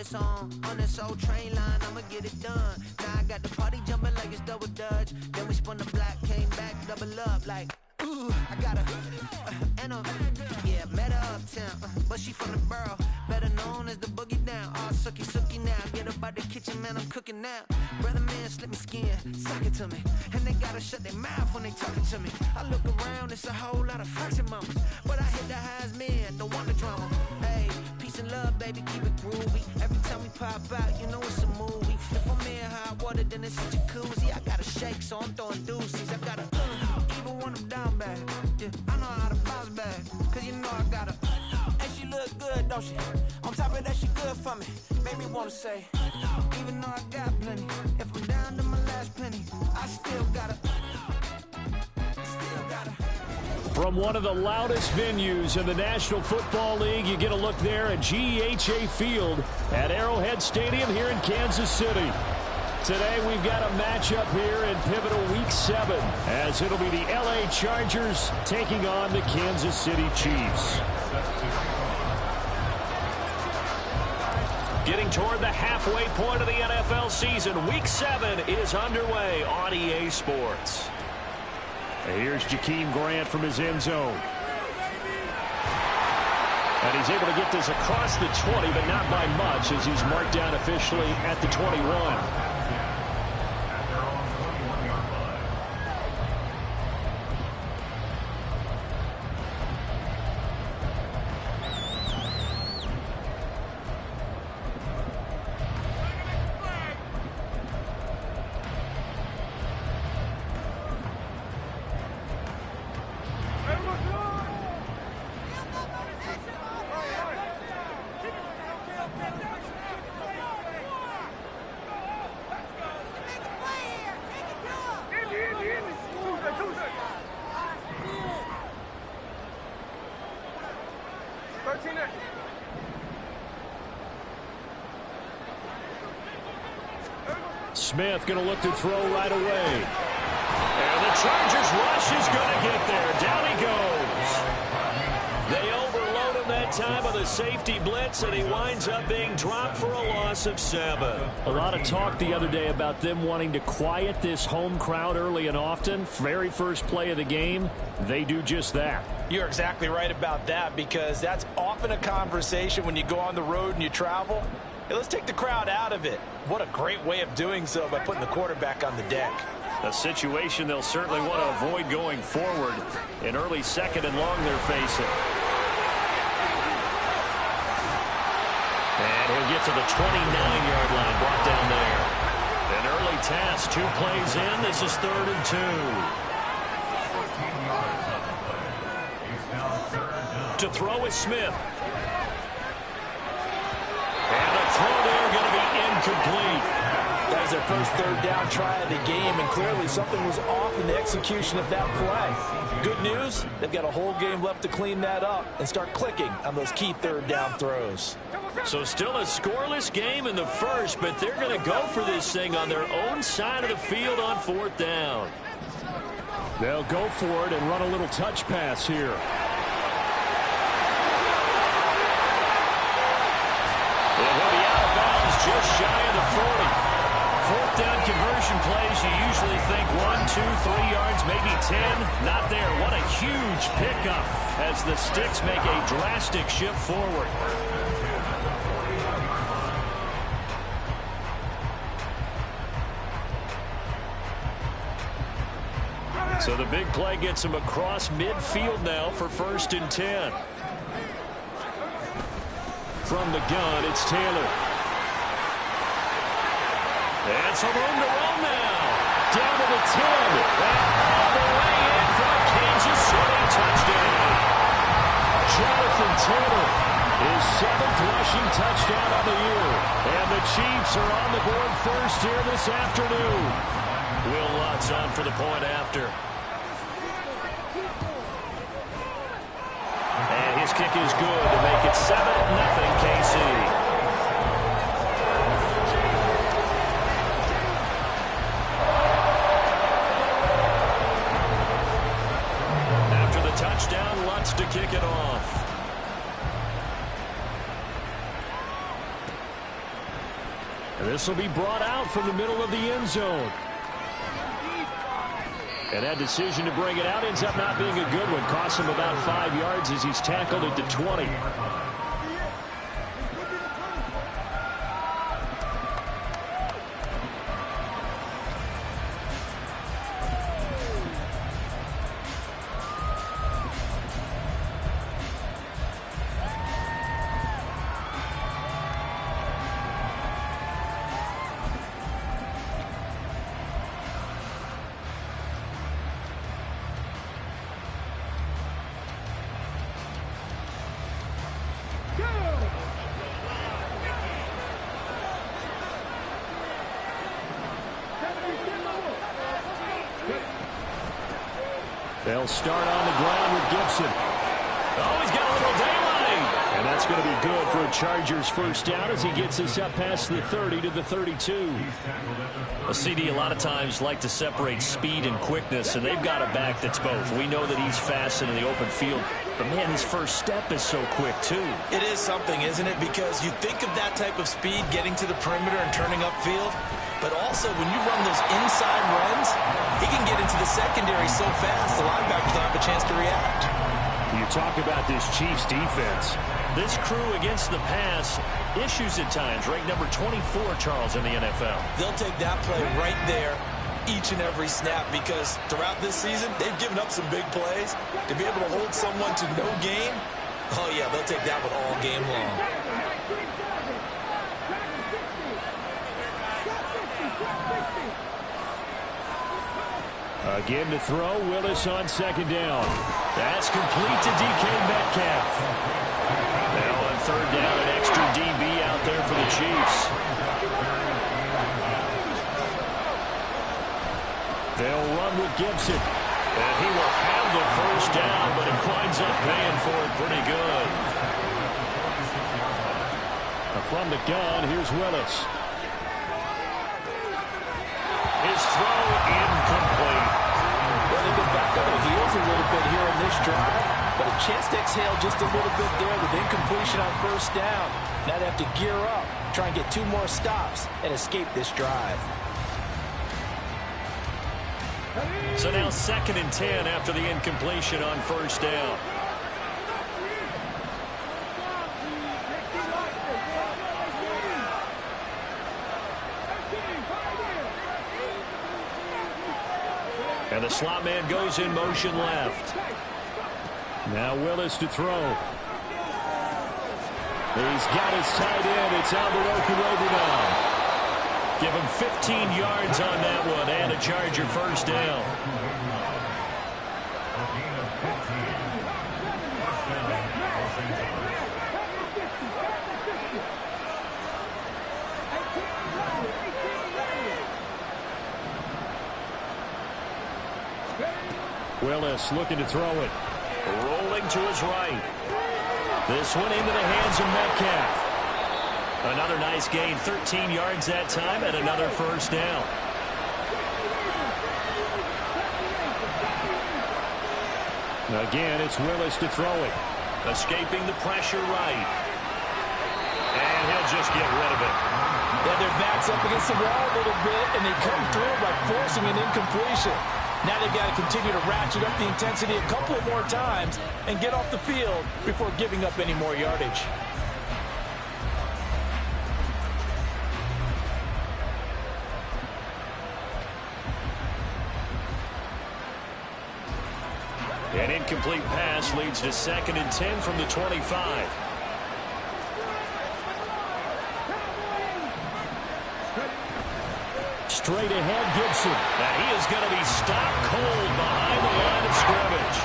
this on this old train line, I'ma get it done. Now I got the party jumping like it's double dutch. Then we spun the block, came back, double up like, ooh, I got a, yeah, met her uptown, but she from the borough, better known as the boogie down. All sucky now, get up out the kitchen, man, I'm cooking now. Brother man, slip me skin, suck it to me, and they gotta shut their mouth when they talking to me. I look around, it's a whole lot of fraction mamas, but I hit the highs, man, don't want the drama. Hey, peace and love, baby, keep it groovy. Every time we pop out, you know it's a movie. If I'm in hot water, then it's a jacuzzi. I gotta shake, so I'm throwing deuces. I gotta even when I'm down bad. Yeah, I know how to bounce back, cause you know I gotta. And she look good, don't she? On top of that, she good for me. Made me wanna say, even though I got plenty, if I'm down to my last penny, I still gotta. From one of the loudest venues in the National Football League, you get a look there at GEHA Field at Arrowhead Stadium here in Kansas City. Today we've got a matchup here in pivotal Week 7, as it'll be the LA Chargers taking on the Kansas City Chiefs. Getting toward the halfway point of the NFL season, Week 7 is underway on EA Sports. Here's Jakeem Grant from his end zone. And he's able to get this across the 20, but not by much, as he's marked down officially at the 21. Smith going to look to throw right away. And the Chargers rush is going to get there. Down he goes. They overload him that time with a safety blitz, and he winds up being dropped for a loss of 7. A lot of talk the other day about them wanting to quiet this home crowd early and often. Very first play of the game, they do just that. You're exactly right about that, because that's often a conversation when you go on the road and you travel. Hey, let's take the crowd out of it. What a great way of doing so by putting the quarterback on the deck. A situation they'll certainly want to avoid going forward. An early second and long they're facing. And he'll get to the 29-yard line, brought down there. An early task, 2 plays in. This is 3rd and 2. To throw is Smith. And the throw there going to be incomplete. That was their first 3rd down try of the game, and clearly something was off in the execution of that play. Good news, they've got a whole game left to clean that up and start clicking on those key 3rd down throws. So still a scoreless game in the first, but they're going to go for this thing on their own side of the field on 4th down. They'll go for it and run a little touch pass here. Just shy of the 40. 4th down conversion plays, you usually think 1, 2, 3 yards, maybe 10. Not there. What a huge pickup as the Sticks make a drastic shift forward. So the big play gets him across midfield now for 1st and 10. From the gun, it's Taylor. And some room to run now. Down to the 10. And all the way in for a Kansas City touchdown. Jonathan Taylor, his 7th rushing touchdown on the year. And the Chiefs are on the board first here this afternoon. Will Lutz on for the point after. And his kick is good to make it 7-0 KC. Touchdown, Lutz to kick it off. And this will be brought out from the middle of the end zone. And that decision to bring it out ends up not being a good one. Costs him about 5 yards as he's tackled at the 20. They'll start on the ground with Gibson. Oh, he's got a little daylight. And that's going to be good for a Chargers first down as he gets us up past the 30 to the 32. A CD a lot of times like to separate speed and quickness, and they've got a back that's both. We know that he's fast in the open field, but man, his first step is so quick too. It is something, isn't it? Because you think of that type of speed getting to the perimeter and turning upfield, but also when you run those inside runs, he can get into the secondary so fast the linebackers don't have a chance to react. You talk about this Chiefs defense. This crew against the pass, issues at times, ranked number 24, Charles, in the NFL. They'll take that play right there each and every snap because throughout this season, they've given up some big plays. To be able to hold someone to no gain, oh yeah, they'll take that one all game long. Again to throw, Willis on second down. That's complete to DK Metcalf. Now on third down, an extra DB out there for the Chiefs. They'll run with Gibson. And he will have the first down, but it winds up paying for it pretty good. From the gun, here's Willis. His throw incomplete. Well, they get back on their heels a little bit here in this drive, but a chance to exhale just a little bit there with incompletion on first down. Now they have to gear up, try and get 2 more stops, and escape this drive. So now 2nd and 10 after the incompletion on first down. And the slot man goes in motion left. Now Willis to throw. He's got his tight end. It's Alvaro now. Give him 15 yards on that one and a Charger first down. Willis looking to throw it. Rolling to his right. This one into the hands of Metcalf. Another nice gain, 13 yards that time, and another first down. Again, it's Willis to throw it. Escaping the pressure right. And he'll just get rid of it. Yeah, their back's up against the wall a little bit, and they come through by forcing an incompletion. Now they've got to continue to ratchet up the intensity a couple of more times and get off the field before giving up any more yardage. An incomplete pass leads to 2nd and 10 from the 25. Straight ahead, Gibson. And he is going to be stopped cold behind the line of scrimmage.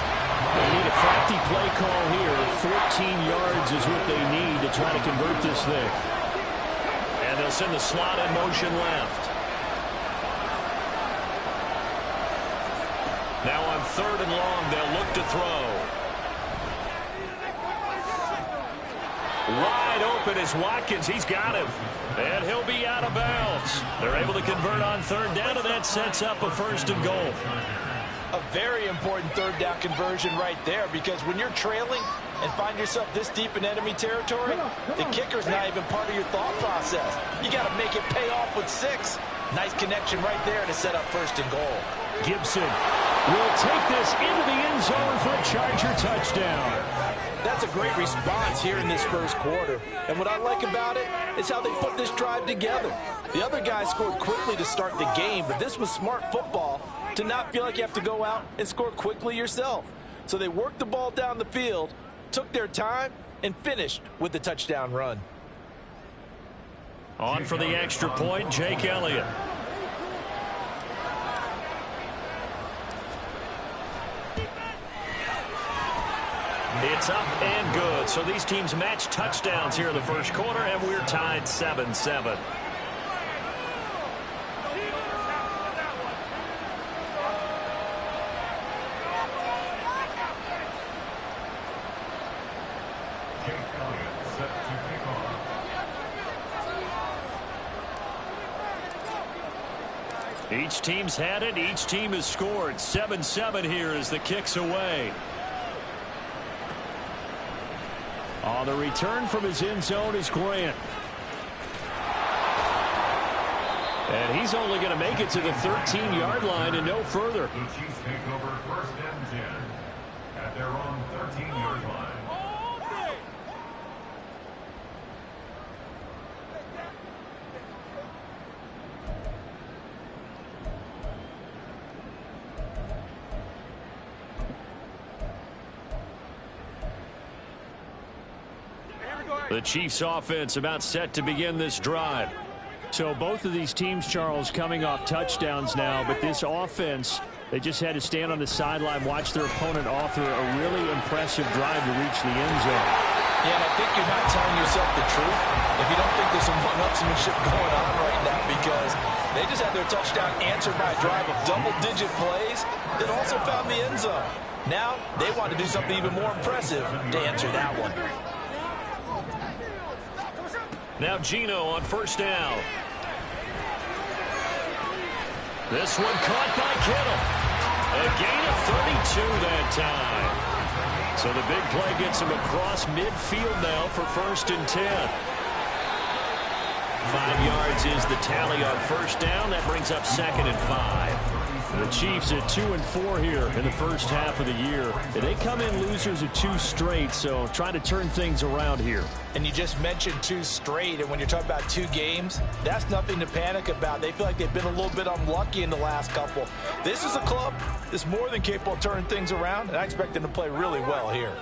They need a crafty play call here. 14 yards is what they need to try to convert this thing. And they'll send the slot in motion left. Now on 3rd and long, they'll look to throw. Wide open is Watkins. He's got him. And he'll be out of bounds. They're able to convert on 3rd down, and that sets up a 1st and goal. A very important 3rd down conversion right there, because when you're trailing, and find yourself this deep in enemy territory, the kicker's not even part of your thought process. You got to make it pay off with 6. Nice connection right there to set up 1st and goal. Gibson will take this into the end zone for a Charger touchdown. That's a great response here in this first quarter. And what I like about it is how they put this drive together. The other guys scored quickly to start the game, but this was smart football to not feel like you have to go out and score quickly yourself. So they worked the ball down the field, took their time, and finished with the touchdown run. On for the extra point, Jake Elliott. It's up and good. So these teams match touchdowns here in the first quarter, and we're tied 7-7. Each team's had it. Each team has scored. 7-7 here as the kick's away. On the return from his end zone is Grant. And he's only going to make it to the 13-yard line and no further. The Chiefs take over 1st and 10 at their own 13-yard line. The Chiefs offense about set to begin this drive. So both of these teams, Charles, coming off touchdowns now, but this offense, they just had to stand on the sideline, watch their opponent author a really impressive drive to reach the end zone. Yeah, and I think you're not telling yourself the truth if you don't think there's some one-upsmanship going on right now, because they just had their touchdown answered by a drive of double-digit plays that also found the end zone. Now they want to do something even more impressive to answer that one. Now Gino on 1st down. This one caught by Kittle. A gain of 32 that time. So the big play gets him across midfield now for 1st and 10. 5 yards is the tally on 1st down. That brings up 2nd and 5. The Chiefs at 2-4 here in the first half of the year. They come in losers of 2 straight, so trying to turn things around here. And you just mentioned 2 straight, and when you're talking about 2 games, that's nothing to panic about. They feel like they've been a little bit unlucky in the last couple. This is a club that's more than capable of turning things around, and I expect them to play really well here.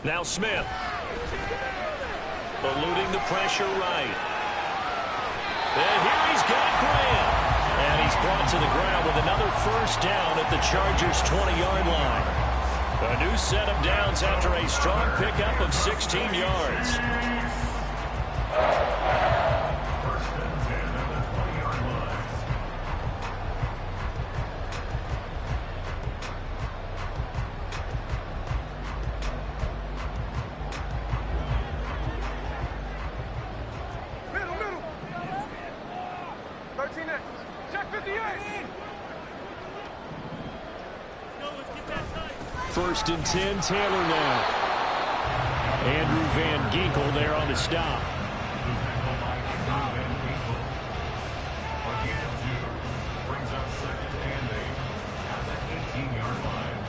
Now Smith. Eluding the pressure right. And here he's got Graham. And he's brought to the ground with another 1st down at the Chargers' 20-yard line. A new set of downs after a strong pickup of 16 yards. 1st and 10 at the 20-yard line. 13 next. Check 58. 1st and 10, Taylor now. Andrew Van Ginkel there on the stop. Brings up 2nd and 8 at the 18-yard line.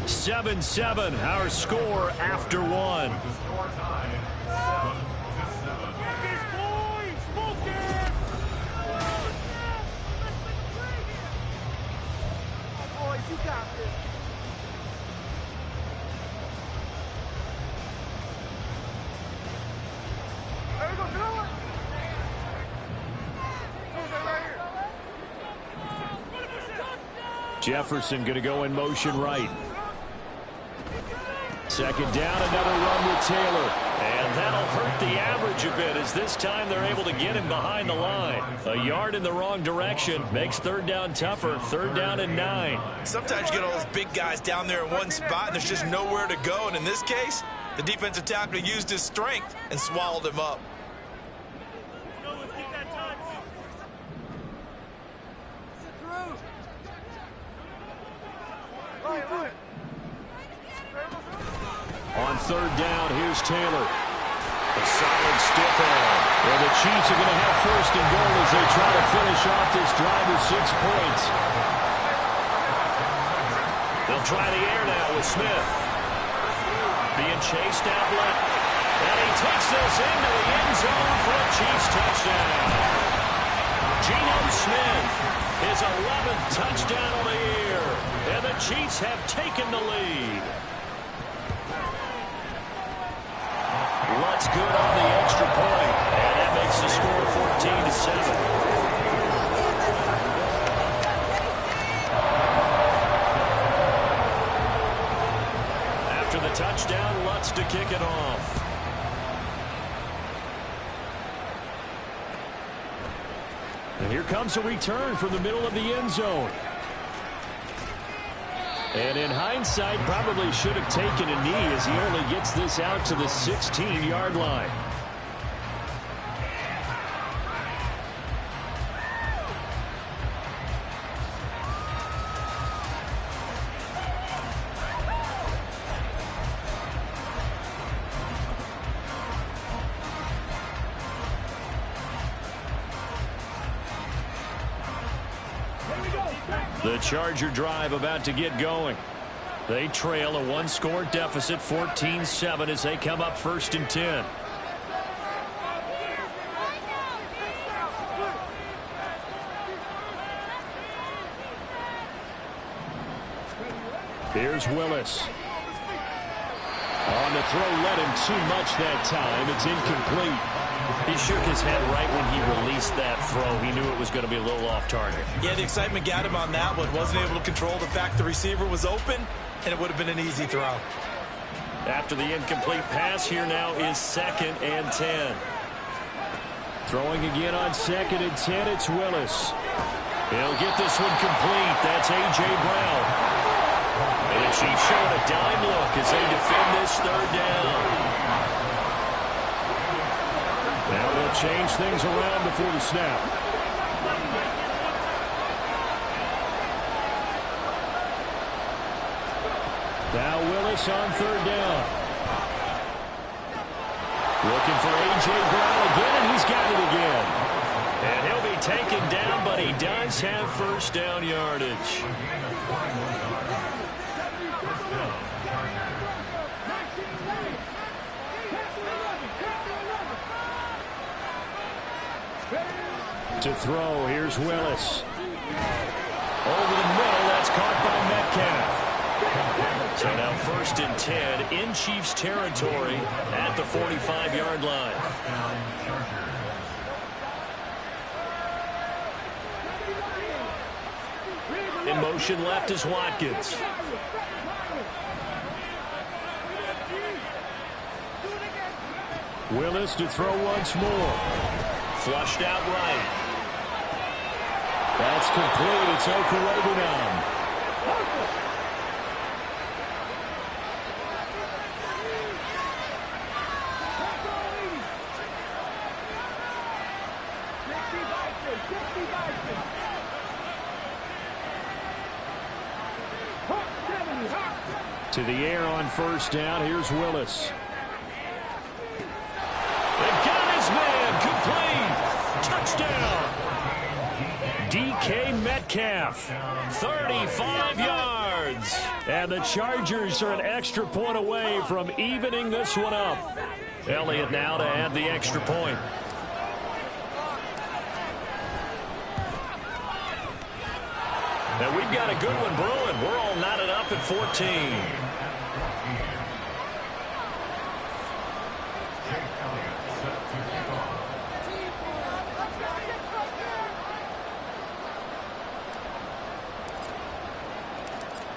7-7, our score after 1. The score tied 7-7. Boys, you got this. There we go, get over. Right here. Jefferson going to go in motion right. 2nd down, another run with Taylor. And that'll hurt the average a bit as this time they're able to get him behind the line. A yard in the wrong direction makes 3rd down tougher. 3rd down and 9. Sometimes you get all those big guys down there in one spot, and there's just nowhere to go. And in this case, The defensive tackle used his strength and swallowed him up. On third down, here's Taylor. A solid stiff arm. And the Chiefs are going to have first and goal as they try to finish off this drive with 6 points. They'll try the air now with Smith. Being chased out left. And he takes this into the end zone for a Chiefs touchdown. Geno Smith, his 11th touchdown of the year. And the Chiefs have taken the lead. Lutz good on the extra point, and that makes the score 14-7. After the touchdown, Lutz to kick it off. And here comes a return from the middle of the end zone. And in hindsight, probably should have taken a knee as he only gets this out to the 16-yard line. The Charger drive about to get going. They trail a 1-score deficit, 14-7, as they come up first and 10. Here's Willis. On the throw, led him too much that time. It's incomplete. He shook his head right when he released that throw. He knew it was going to be a little off target. Yeah, the excitement got him on that one. Wasn't able to control the fact the receiver was open, and it would have been an easy throw. After the incomplete pass, here now is 2nd and 10. Throwing again on 2nd and 10, it's Willis. He'll get this one complete. That's A.J. Brown. And the Chiefs showing a dime look as they defend this 3rd down. Now they'll change things around before the snap. Now Willis on 3rd down. Looking for A.J. Brown again, and he's got it again. And he'll be taken down, but he does have first down yardage. To throw, here's Willis. Over the middle, that's caught by Metcalf. So now 1st and 10 in Chiefs territory at the 45-yard line. In motion left is Watkins. Willis to throw once more. Flushed out right. That's complete. It's Okurebunan. To the air on 1st down. Here's Willis. They got his man. Complete. Touchdown. DK Metcalf. 35 yards. And the Chargers are an extra point away from evening this one up. Elliott now to add the extra point. And we've got a good one brewing. We're all knotted up at 14.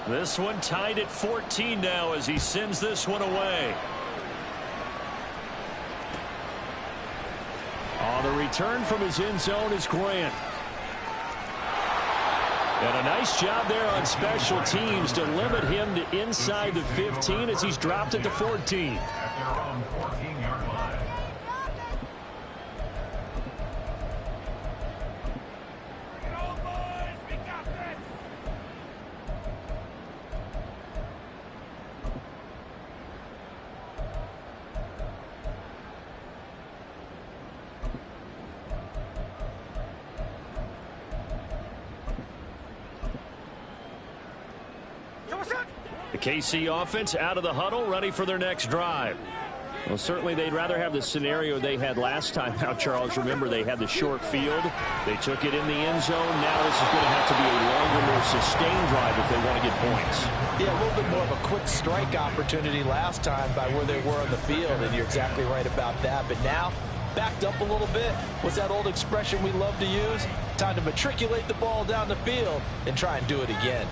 This one tied at 14 now as he sends this one away. On the return from his end zone is Grant. And a nice job there on special teams to limit him to inside the 15 as he's dropped it to 14. At their own 14-yard line. The KC offense out of the huddle, ready for their next drive. Well, certainly they'd rather have the scenario they had last time out, Charles. Remember, they had the short field. They took it in the end zone. Now this is going to have to be a longer, more sustained drive if they want to get points. Yeah, a little bit more of a quick strike opportunity last time by where they were on the field, and you're exactly right about that. But now, backed up a little bit. What's that old expression we love to use? Time to matriculate the ball down the field and try and do it again.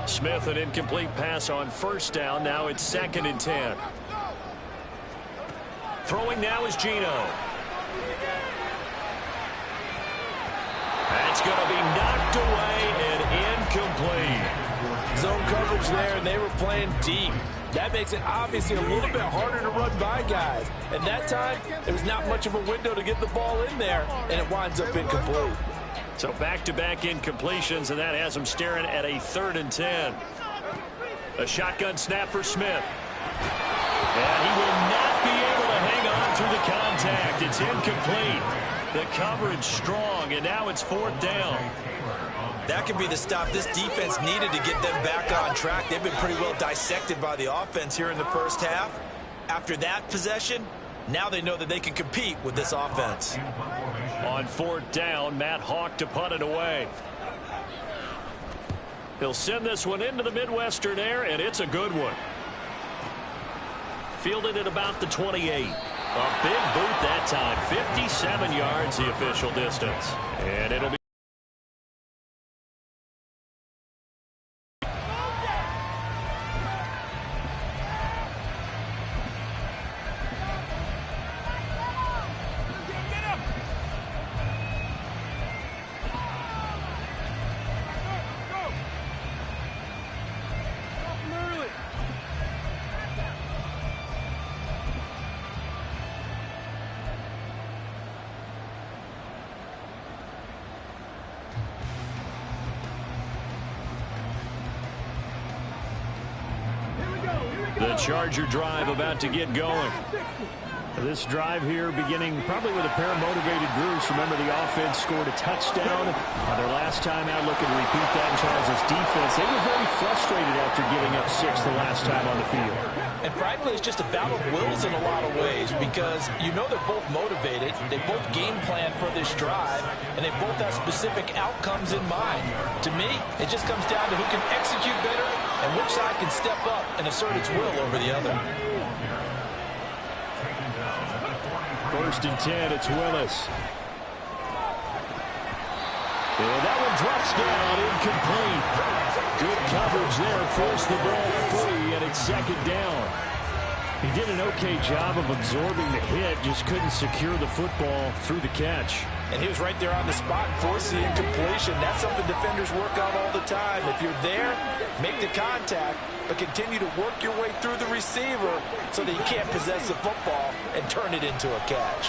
Smith, an incomplete pass on first down. Now it's 2nd and 10. Throwing now is Gino. That's going to be knocked away and incomplete. Zone coverage there, and they were playing deep. That makes it obviously a little bit harder to run by guys. And that time, there was not much of a window to get the ball in there, and it winds up incomplete. So back-to-back incompletions, and that has him staring at a 3rd and 10. A shotgun snap for Smith. And he will not be able to hang on through the contact. It's incomplete. The coverage strong, and now it's 4th down. That could be the stop this defense needed to get them back on track. They've been pretty well dissected by the offense here in the first half. After that possession, now they know that they can compete with this offense. On 4th down, Matt Hawk to punt it away. He'll send this one into the Midwestern air, and it's a good one. Fielded at about the 28. A big boot that time. 57 yards the official distance. And it'll be the Charger drive about to get going. This drive here beginning probably with a pair of motivated groups. Remember, the offense scored a touchdown their last time out. Looking to repeat that in Charles' defense. They were very frustrated after giving up 6 the last time on the field. And frankly, it's just a battle of wills in a lot of ways because you know they're both motivated. They both game plan for this drive, and they both have specific outcomes in mind. To me, it just comes down to who can execute better and which side can step up and assert its will over the other. 1st and 10, it's Willis. And that one drops down, incomplete. Good coverage there, forced the ball free, and it's 2nd down. He did an okay job of absorbing the hit, just couldn't secure the football through the catch. And he was right there on the spot and forced the incompletion. That's something defenders work on all the time. If you're there, make the contact, but continue to work your way through the receiver so that you can't possess the football and turn it into a catch.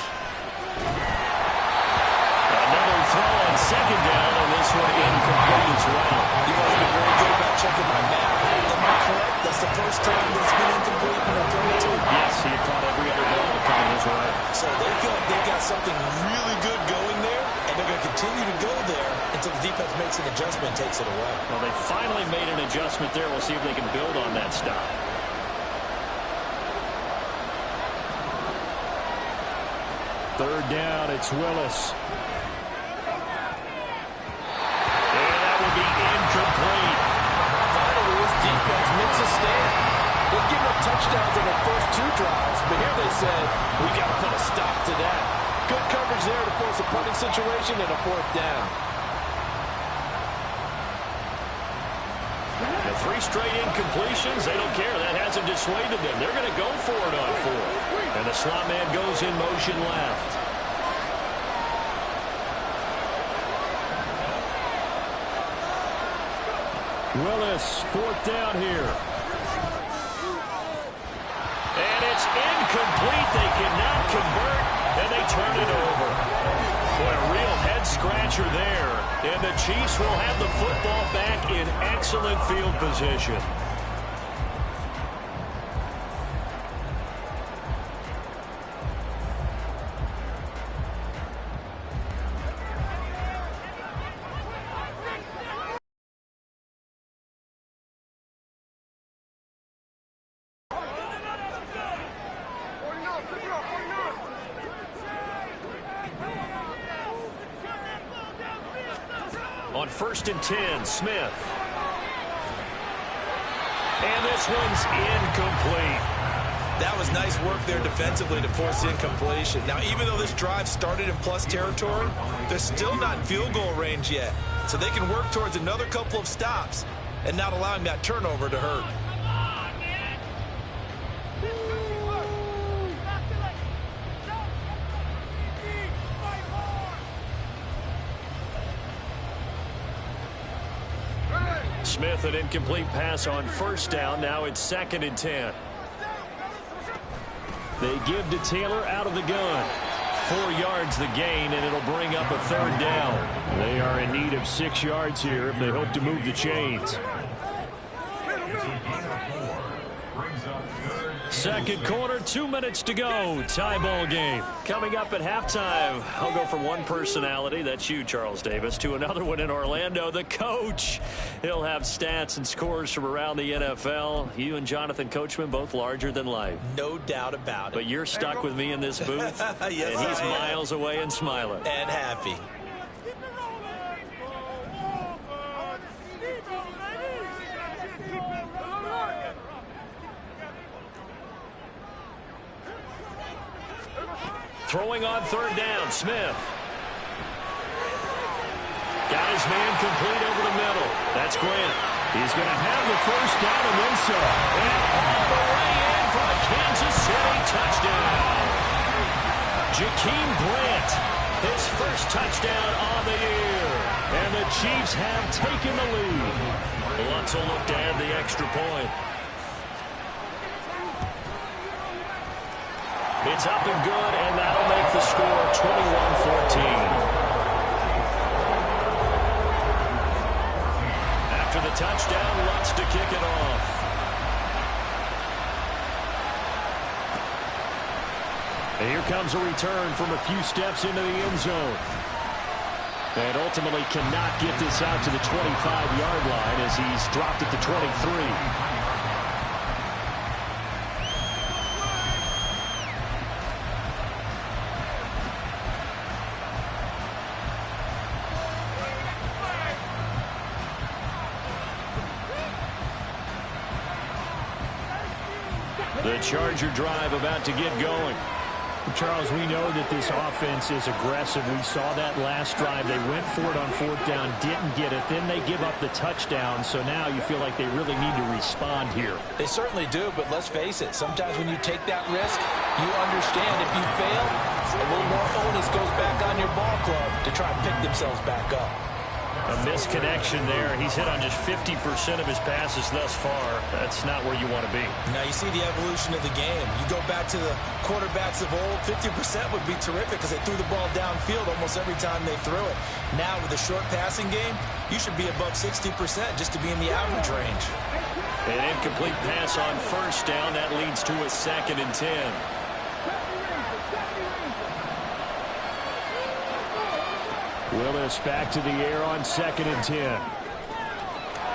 Another throw on 2nd down, and this one incomplete as well. You guys have been very good about checking my math. Am I correct? That's the first time that's been incomplete when I throw it to him? Yes, he had caught every other ball coming his way. So they feel like they've got something really good going there, and they're going to continue to go there until the defense makes an adjustment and takes it away. Well, they finally made an adjustment there. We'll see if they can build on that stop. Third down, it's Willis. And that will be incomplete. Finally, this defense makes a stand. They've given up touchdowns in their first 2 drives, but here they said, we got to put a stop to that. Good coverage there to force a punting situation and a 4th down. The 3 straight incompletions, they don't care. That hasn't dissuaded them. They're going to go for it on 4th. And the slot man goes in motion left. Willis, 4th down here. And it's incomplete. They cannot convert, and they turn it over. Boy, a real head-scratcher there. And the Chiefs will have the football back in excellent field position. On 1st and 10, Smith. And this one's incomplete. That was nice work there defensively to force incompletion. Now, even though this drive started in plus territory, they're still not in field goal range yet. So they can work towards another couple of stops and not allowing that turnover to hurt. Smith, an incomplete pass on 1st down. Now it's 2nd and 10. They give to Taylor out of the gun. 4 yards the gain, and it'll bring up a 3rd down. They are in need of 6 yards here if they hope to move the chains. 2nd quarter, 2 minutes to go. Tie ball game. Coming up at halftime, I'll go from one personality, that's you, Charles Davis, to another one in Orlando, the coach. He'll have stats and scores from around the NFL. You and Jonathan Coachman, both larger than life. No doubt about it. But you're stuck with me in this booth, yes, and he's miles away and smiling. And happy. Throwing on 3rd down, Smith. Got his man complete over the middle. That's Grant. He's going to have the 1st down and then some. And all the way in for a Kansas City touchdown. Jakeem Grant, his 1st touchdown on the year. And the Chiefs have taken the lead. Lutz will look to add the extra point. It's up and good, and that'll make the score 21-14. After the touchdown, Lutz to kick it off. And here comes a return from a few steps into the end zone. And ultimately cannot get this out to the 25-yard line as he's dropped at the 23. The Charger drive about to get going. Charles, we know that this offense is aggressive. We saw that last drive. They went for it on 4th down, didn't get it. Then they give up the touchdown. So now you feel like they really need to respond here. They certainly do, but let's face it. Sometimes when you take that risk, you understand if you fail, a little more onus goes back on your ball club to try and pick themselves back up. A misconnection there. He's hit on just 50% of his passes thus far. That's not where you want to be. Now you see the evolution of the game. You go back to the quarterbacks of old, 50% would be terrific because they threw the ball downfield almost every time they threw it. Now with the short passing game, you should be above 60% just to be in the average range. An incomplete pass on 1st down. That leads to a 2nd and 10. Willis back to the air on 2nd and 10.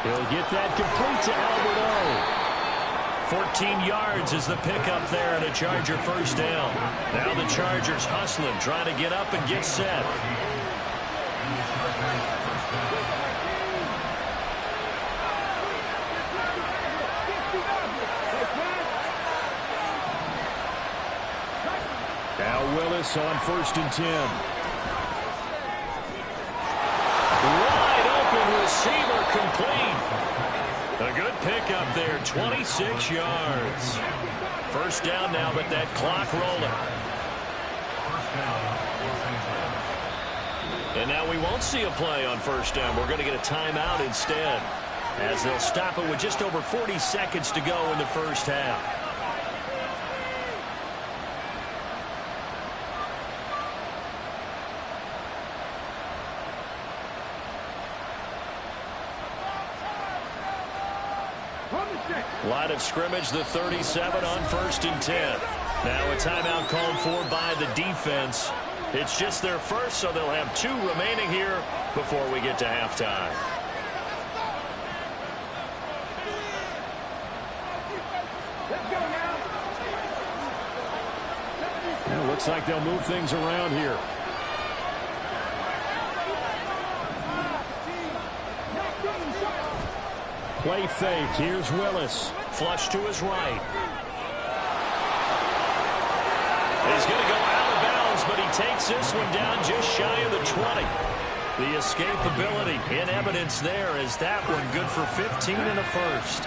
He'll get that complete to Albert O. 14 yards is the pickup there and a Charger 1st down. Now the Chargers hustling, trying to get up and get set. Now Willis on 1st and 10. Wide open receiver complete. A good pickup there, 26 yards. First down now, but that clock rolling. And now we won't see a play on first down. We're going to get a timeout instead, as they'll stop it with just over 40 seconds to go in the first half. Line of scrimmage, the 37 on 1st and 10. Now a timeout called for by the defense. It's just their first, so they'll have 2 remaining here before we get to halftime. It looks like they'll move things around here. Play fake. Here's Willis. Flush to his right. He's going to go out of bounds, but he takes this one down just shy of the 20. The escapability in evidence there as that one good for 15 in the first.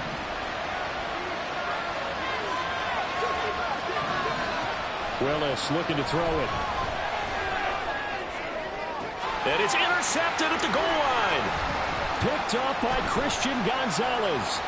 Willis looking to throw it. And it's intercepted at the goal line. Picked up by Christian Gonzalez.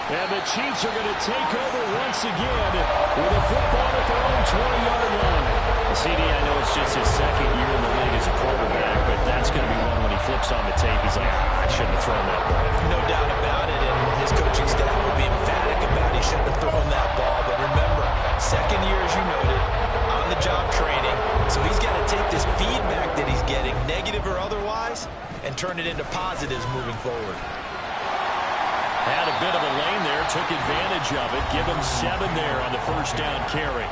And the Chiefs are going to take over once again with a football at their own 20-yard line. CD, I know it's just his second year in the league as a quarterback, but that's going to be one when he flips on the tape. He's like, I shouldn't have thrown that ball. No doubt about it, and his coaching staff will be emphatic about he shouldn't have thrown that ball. But remember, second year, as you noted, on-the-job training, so he's got to take this feedback that he's getting, negative or otherwise, and turn it into positives moving forward. Had a bit of a lane there, took advantage of it. Give him 7 there on the first down carry.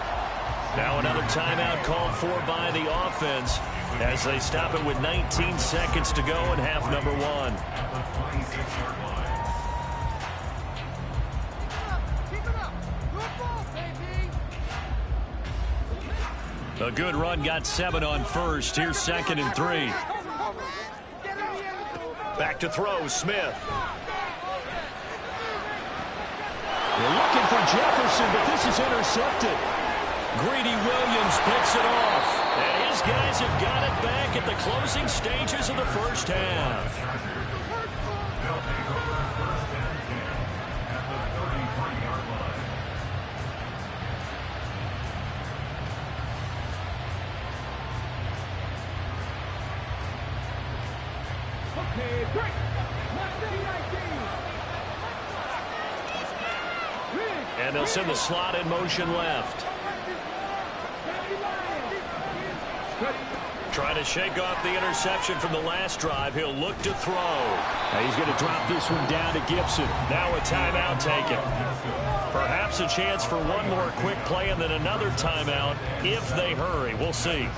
Now another timeout called for by the offense as they stop it with 19 seconds to go in half number 1. A good run, got 7 on first. Here's 2nd and 3. Back to throw, Smith. They're looking for Jefferson, but this is intercepted. Greedy Williams picks it off. And his guys have got it back at the closing stages of the first half. And they'll send the slot in motion left. Trying to shake off the interception from the last drive. He'll look to throw. Now he's going to drop this one down to Gibson. Now a timeout taken. Perhaps a chance for one more quick play and then another timeout if they hurry. We'll see.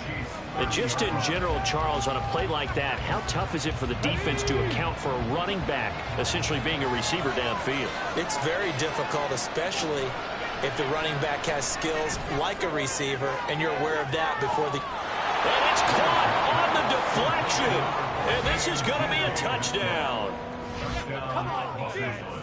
And just in general, Charles, on a play like that, how tough is it for the defense to account for a running back essentially being a receiver downfield? It's very difficult, especially if the running back has skills like a receiver, and you're aware of that before the... And it's caught on the deflection. And this is going to be a touchdown.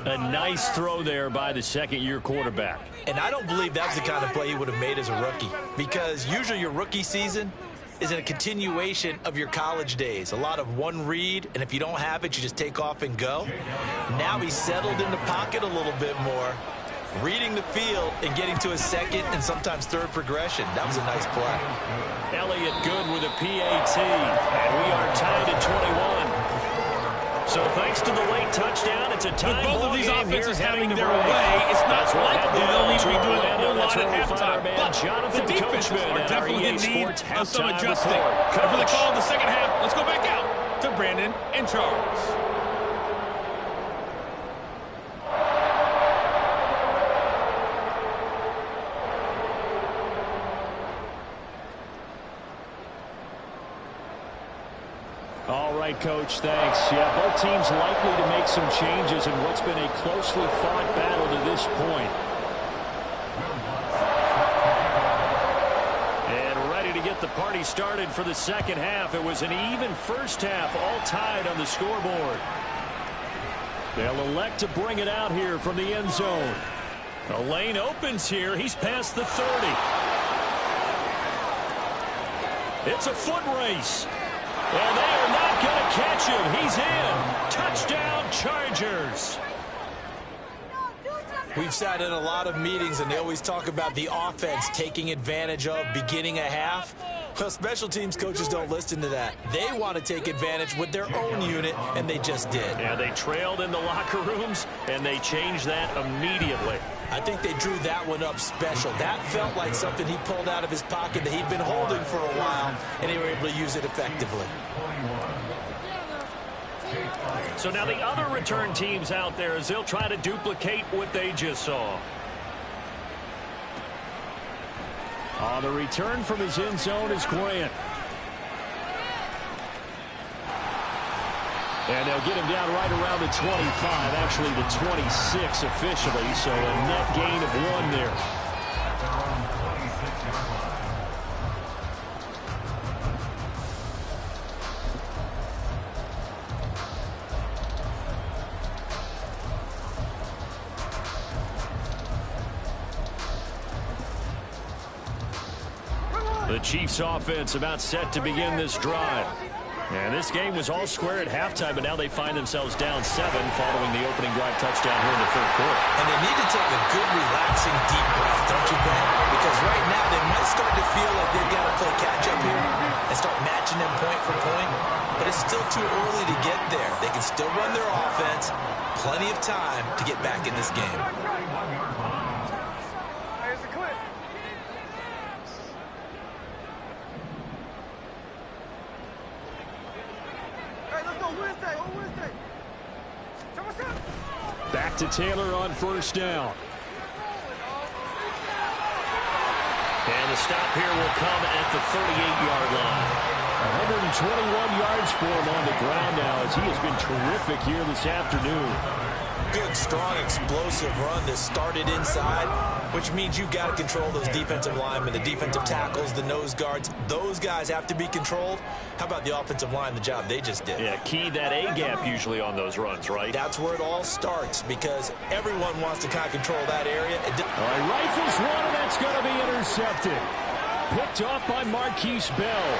A nice throw there by the second-year quarterback. And I don't believe that's the kind of play he would have made as a rookie, because usually your rookie season is a continuation of your college days. A lot of one read, and if you don't have it, you just take off and go. Now he's settled in the pocket a little bit more, reading the field and getting to his second and sometimes third progression. That was a nice play. Elliott good with a PAT, and we are tied at 21. So thanks to the late touchdown, it's a tie ball. With both of these offenses having their break. way, it's not likely they'll need to be doing a whole lot That's at halftime. But the defenses are definitely in need of some adjusting. And for the call of the second half, let's go back out to Brandon and Charles. All right, Coach, thanks. Yeah, both teams likely to make some changes in what's been a closely fought battle to this point. And ready to get the party started for the second half. It was an even first half, all tied on the scoreboard. They'll elect to bring it out here from the end zone. The lane opens here. He's past the 30. It's a foot race. And they are not going to catch him. He's in. Touchdown, Chargers. We've sat in a lot of meetings, and they always talk about the offense taking advantage of beginning a half. Well, special teams coaches don't listen to that. They want to take advantage with their own unit, and they just did. Yeah, they trailed in the locker rooms, and they changed that immediately. I think they drew that one up special. That felt like something he pulled out of his pocket that he'd been holding for a while, and they were able to use it effectively. So now the other return teams out there as they'll try to duplicate what they just saw. On the return from his end zone is Grant. And they'll get him down right around the 25, actually the 26 officially, so a net gain of 1 there. The Chiefs offense about set to begin this drive. And this game was all square at halftime, but now they find themselves down 7 following the opening drive touchdown here in the third quarter. And they need to take a good, relaxing, deep breath, don't you think? Because right now they might start to feel like they've got to play catch-up here and start matching them point for point. But it's still too early to get there. They can still run their offense. Plenty of time to get back in this game. Here's the clip. Back to Taylor on first down. And the stop here will come at the 38-yard line. 121 yards for him on the ground now as he has been terrific here this afternoon. Good, strong, explosive run that started inside, which means you've got to control those defensive linemen, the defensive tackles, the nose guards. Those guys have to be controlled. How about the offensive line, the job they just did? Yeah, key that A-gap usually on those runs, right? That's where it all starts because everyone wants to kind of control that area. All right, rifles one, and that's going to be intercepted. Picked off by Marquise Bell.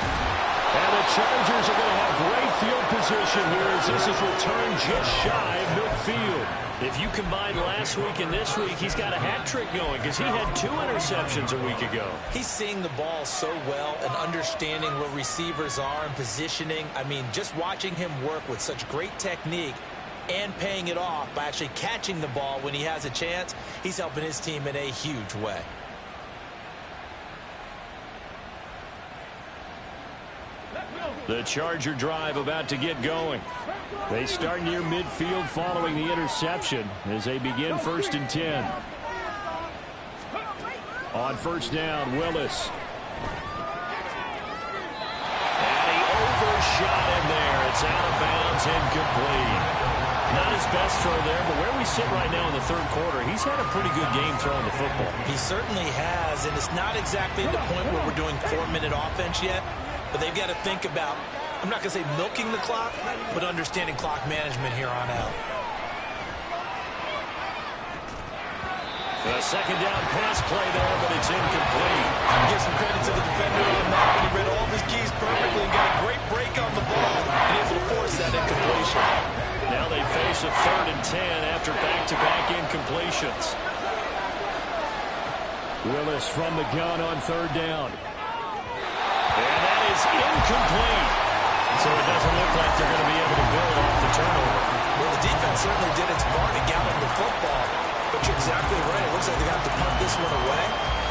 And the Chargers are going to have great field position here as this is returned just shy of midfield. If you combine last week and this week, he's got a hat trick going because he had 2 interceptions a week ago. He's seeing the ball so well and understanding where receivers are and positioning. I mean, just watching him work with such great technique and paying it off by actually catching the ball when he has a chance, he's helping his team in a huge way. The Charger drive about to get going. They start near midfield following the interception as they begin 1st and 10. On first down, Willis. And he overshot him there. It's out of bounds, incomplete. Not his best throw there, but where we sit right now in the third quarter, he's had a pretty good game throwing the football. He certainly has, and it's not exactly the point where we're doing 4-minute offense yet. But they've got to think about, I'm not going to say milking the clock, but understanding clock management here on out. A second down pass play there, but it's incomplete. Give some credit to the defender on that. He read all of his keys perfectly and got a great break on the ball and able to force that incompletion. Now they face a 3rd and 10 after back-to-back incompletions. Willis from the gun on 3rd down. And that is incomplete. So it doesn't look like they're going to be able to build off the turnover. Well, the defense certainly did its part in galloping the football. But you're exactly right. It looks like they have to punt this one away.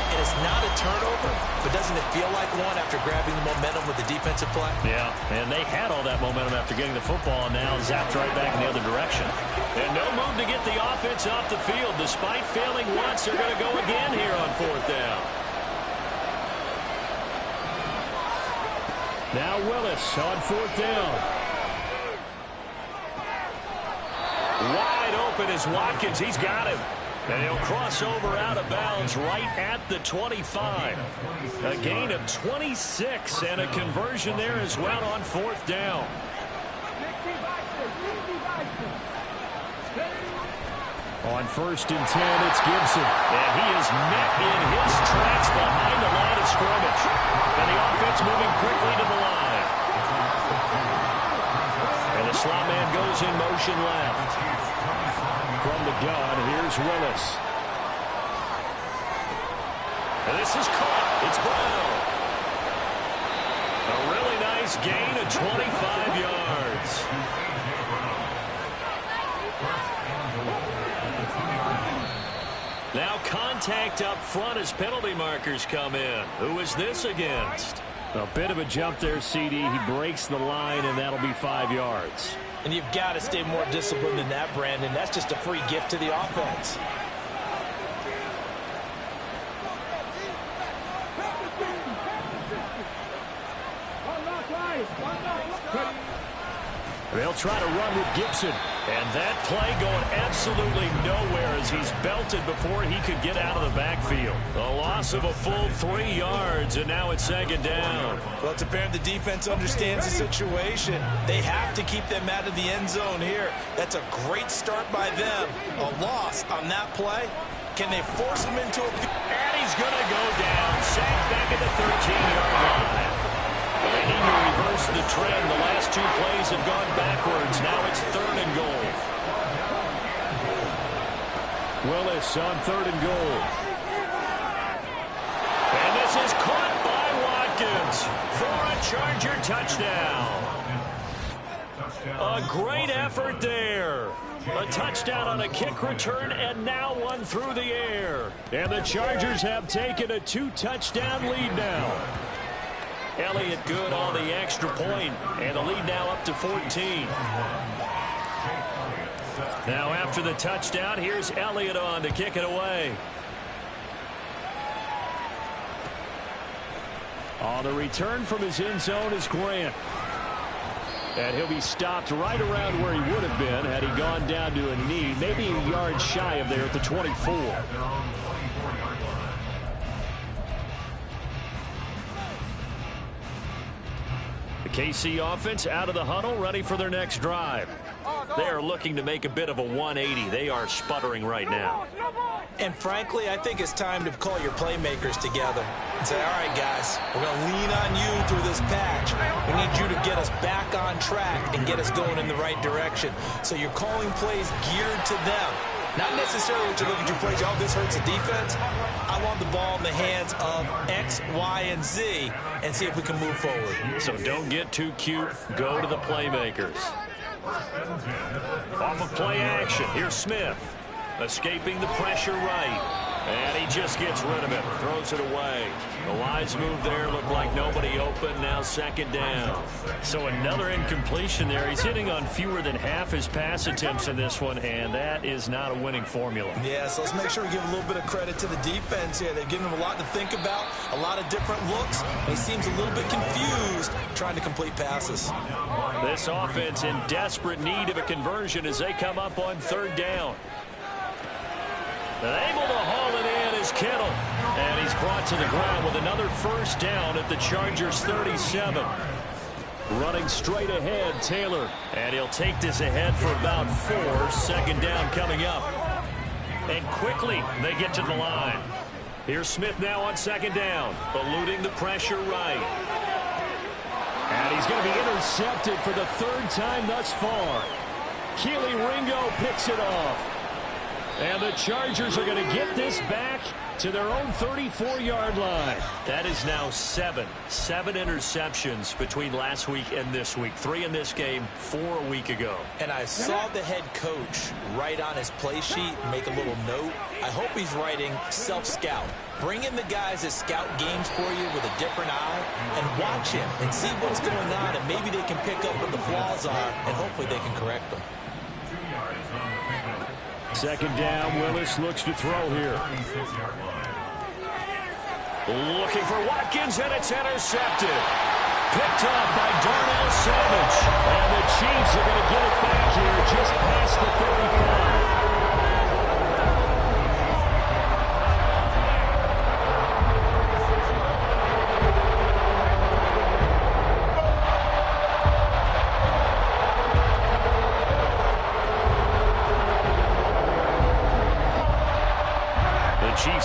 And it's not a turnover, but doesn't it feel like one after grabbing the momentum with the defensive play? Yeah, and they had all that momentum after getting the football, and now zapped right back in the other direction. And no move to get the offense off the field. Despite failing once, they're going to go again here on 4th down. Now Willis on 4th down. Wide open is Watkins. He's got him. And he'll cross over out of bounds right at the 25. A gain of 26 and a conversion there as well on 4th down. On 1st and 10, it's Gibson. And he is met in his tracks behind the line of scrimmage. And the offense moving quickly to the line. And the slot man goes in motion left. From the gun, here's Willis. And this is caught. It's Brown. A really nice gain of 25 yards. Now contact up front as penalty markers come in. Who is this against? A bit of a jump there, CD. He breaks the line, and that'll be 5 yards. And you've got to stay more disciplined than that, Brandon. That's just a free gift to the offense. They'll try to run with Gibson. And that play going absolutely nowhere as he's belted before he could get out of the backfield. A loss of a full 3 yards, and now it's second down. Well, it's apparent the defense understands the situation. They have to keep them out of the end zone here. That's a great start by them. A loss on that play. Can they force him into a... And he's going to go down. Sacked back at the 13-yard line. They need to reverse the trend. The last 2 plays have gone backwards. Now it's 3rd and goal. Willis on 3rd and goal. And this is caught by Watkins for a Charger touchdown. A great effort there. A touchdown on a kick return, and now one through the air. And the Chargers have taken a 2-touchdown lead now. Elliott good on the extra point, and the lead now up to 14. Now after the touchdown, here's Elliott on to kick it away. On the return from his end zone is Grant. And he'll be stopped right around where he would have been had he gone down to a knee, maybe a yard shy of there at the 24. The KC offense out of the huddle, ready for their next drive. They are looking to make a bit of a 180. They are sputtering right now. And frankly, I think it's time to call your playmakers together and say, all right, guys, we're going to lean on you through this patch. We need you to get us back on track and get us going in the right direction. So you're calling plays geared to them. Not necessarily what you look at your plays, oh, this hurts the defense. I want the ball in the hands of X, Y, and Z and see if we can move forward. So don't get too cute. Go to the playmakers. Off of play action, here's Smith. Escaping the pressure right. And he just gets rid of it. Throws it away. The wise move there. Looked like nobody open. Now second down. So another incompletion there. He's hitting on fewer than half his pass attempts in this one, and that is not a winning formula. Yeah, so let's make sure we give a little bit of credit to the defense here. They've given him a lot to think about, a lot of different looks. He seems a little bit confused trying to complete passes. This offense in desperate need of a conversion as they come up on third down. Able to haul it in is Kittle. And he's brought to the ground with another first down at the Chargers 37. Running straight ahead, Taylor. And he'll take this ahead for about 4. Second down coming up. And quickly they get to the line. Here's Smith now on second down. Eluding the pressure right. And he's going to be intercepted for the 3rd time thus far. Keely Ringo picks it off. And the Chargers are going to get this back to their own 34-yard line. That is now 7 interceptions between last week and this week. 3 in this game, 4 a week ago. And I saw the head coach write on his play sheet, make a little note. I hope he's writing self-scout. Bring in the guys that scout games for you with a different eye and watch him and see what's going on, and maybe they can pick up what the flaws are, and hopefully they can correct them. Second down, Willis looks to throw here. Looking for Watkins, and it's intercepted. Picked up by Darnell Savage. And the Chiefs are going to get it back here just past the 35.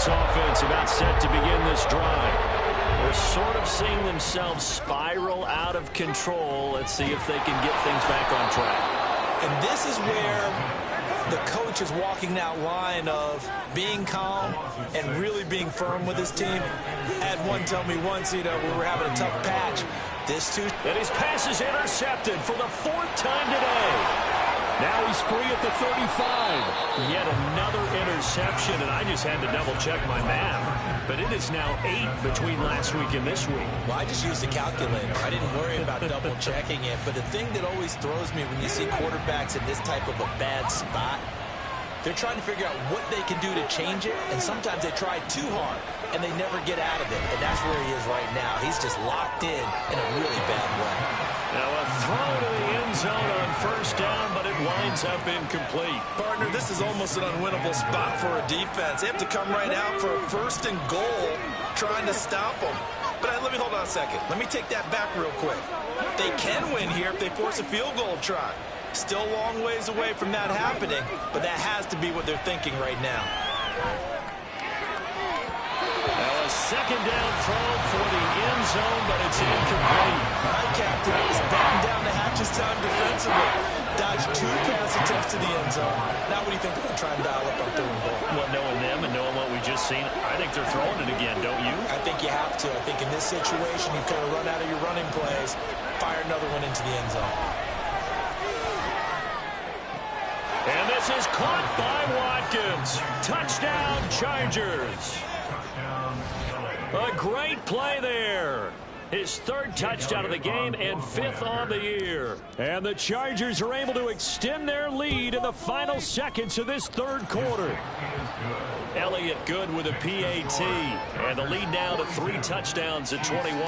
Chiefs offense about set to begin this drive. They're sort of seeing themselves spiral out of control. Let's see if they can get things back on track. And this is where the coach is walking that line of being calm and really being firm with his team. I had one tell me once, we were having a tough patch. And his pass is intercepted for the 4th time today. Now he's free at the 35. Yet another interception, and I just had to double-check my math. But it is now 8 between last week and this week. Well, I just used a calculator. I didn't worry about double-checking it. But the thing that always throws me when you see quarterbacks in this type of a bad spot, they're trying to figure out what they can do to change it, and sometimes they try too hard, and they never get out of it. And that's where he is right now. He's just locked in a really bad way. Now a throw to the end zone on 1st down, but it winds up incomplete. Partner, this is almost an unwinnable spot for a defense. They have to come right out for a 1st and goal trying to stop them. But let me hold on a second. Let me take that back real quick. They can win here if they force a field goal try. Still a long ways away from that happening, but that has to be what they're thinking right now. Now a 2nd down throw for the end zone, but it's incomplete. All right, Captain, it's batten down the hatches time defensively. Dodged 2 pass attempts to the end zone. Now what do you think they're going to try and dial up on 3rd and goal? Well, knowing them and knowing what we just seen, I think they're throwing it again, don't you? I think you have to. I think in this situation, you kind of run out of your running plays, fire another one into the end zone. And this is caught by Watkins. Touchdown, Chargers. A great play there. His 3rd touchdown of the game and 5th on the year. And the Chargers are able to extend their lead in the final seconds of this 3rd quarter. Elliott good with a PAT. And the lead now to 3 touchdowns at 21.